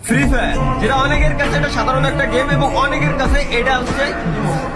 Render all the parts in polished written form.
Free fire, যেটা অনেকের কাছে এটা সাধারণ একটা গেম এবং অনেকের কাছে এটা হচ্ছে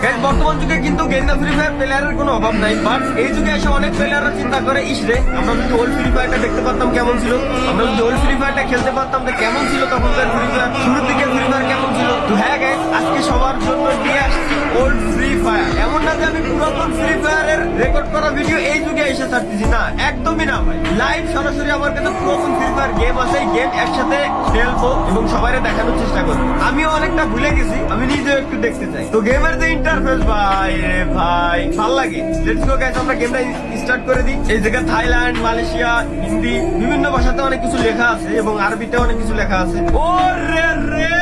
guys, বর্তমান যুগে কিন্তু গেন্দা ফ্রি ফায়ার প্লেয়ারের কোনো অভাব নাই। বাট এই যুগে এসে অনেক প্লেয়াররা চিন্তা করে ইসরে আমরা যদি ওল্ড ফ্রি ফায়ারটা দেখতে পারতাম কেমন ছিল, আমরা যদি ওল্ড ফ্রি ফায়ারটা খেলতে পারতাম তো কেমন ছিল, তখনকার ফ্রি ফায়ার শুরুর দিকে ফ্রি ফায়ার কেমন ছিল। তো হ্যাঁ গাইস, আজকে সবার জন্য নিয়ে আসছি ওল্ড ফ্রি ফায়ার। এমন না যে আমি পুরাতন ফ্রি ফায়ারের রেকর্ড করা ভিডিও এই যুগে এসে ছাড়তেছি, না একদমই না ভাই। লাইভ সরাসরি আমার কাছে পুরাতন ফ্রি ফায়ার গেম আছে, এই গেম একসাথে খেলবো এবং সবাইকে দেখানোর চেষ্টা করবো। আমিও অনেকটা ভুলে গেছি, আমি নিজেও একটু দেখতে চাই। তো গেমের যে ইন্টারফেস ভাই রে ভাই ভাল লাগে। লেটস গো গাইস, আমরা গেমটা স্টার্ট করে দিই। এই জায়গায় থাইল্যান্ড, মালয়েশিয়া, হিন্দি বিভিন্ন ভাষাতে অনেক কিছু লেখা আছে এবং আরবিতে অনেক কিছু লেখা আছে। ওরে রে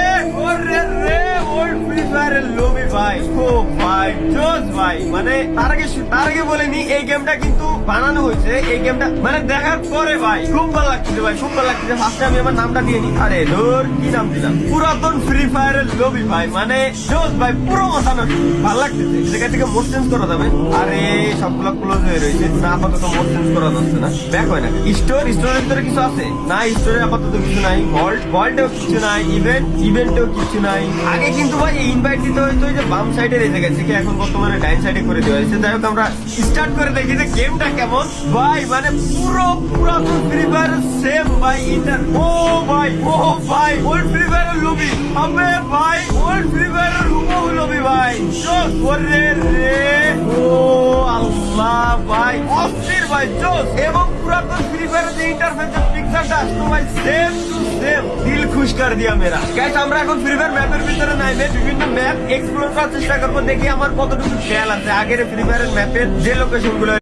ওরে রে ওল্ড ফ্রি ফায়ারের লবি ভাই, ও ভাই জোস ভাই। মানে তার আগে বলেনি এই গেমটা কিন্তু বানানো হয়েছে, এই গেমটা মানে দেখার পরে ভাই খুব ভালো লাগছে ভাই, খুব ভালো লাগছে। ফার্স্টে আমি আমার নামটা দিয়ে নিই। আরে ধর কি নাম দিলাম, পুরাতন ফ্রি ফায়ারের লবি ভাই, মানে জোস ভাই, পুরো মাথা নষ্ট। ভালো লাগতেছে। জায়গা থেকে মোড চেঞ্জ করা যাবে। আরে সবগুলো ক্লোজ হয়ে রয়েছে, না আপাতত মোড চেঞ্জ করা যাচ্ছে না, ব্যাক হয় না। স্টোরের ভিতরে কিছু আছে না, স্টোরে আপাতত কিছু নাই। ভল্টেও কিছু নাই, ইভেন্টেও কিছু নাই। আগে কিন্তু ভাই ইনভাইট দিতে হয়তো যে বাম সাইডের এই জায়গা থেকে, এখন বর্তমানে ডাইন সাইডে করে দেওয়া হয়েছে। যাই হোক আমরা স্টার্ট করে দেখি যে গেমটা কেমন ভাই। মানে পুরো পুরাতন ফ্রি ফায়ার সেম ভাই। ও ভাই ওল্ড ফ্রি ফায়ারের লবি হবে ভাই, ওল্ড ফ্রি ফায়ারের হুবহু লবি ভাই। জোস ওরে রে, ও আল্লাহ ভাই, অস্থির ভাই, জোস। এবং পুরাতন ফ্রি ফায়ারের যে ইন্টারফেস পিকচারটা আসতো ভাই, সেম টু সেম, দিল খুশ কর দিয়া মেরা। গাইস আমরা এখন ফ্রি ফায়ার ম্যাপের ভিতরে নাইবে বিভিন্ন ম্যাপ এক্সপ্লোর করার চেষ্টা করবো, দেখি আমার কতটুকু খেয়াল আছে আগের ফ্রি ফায়ারের ম্যাপের যে লোকেশন গুলো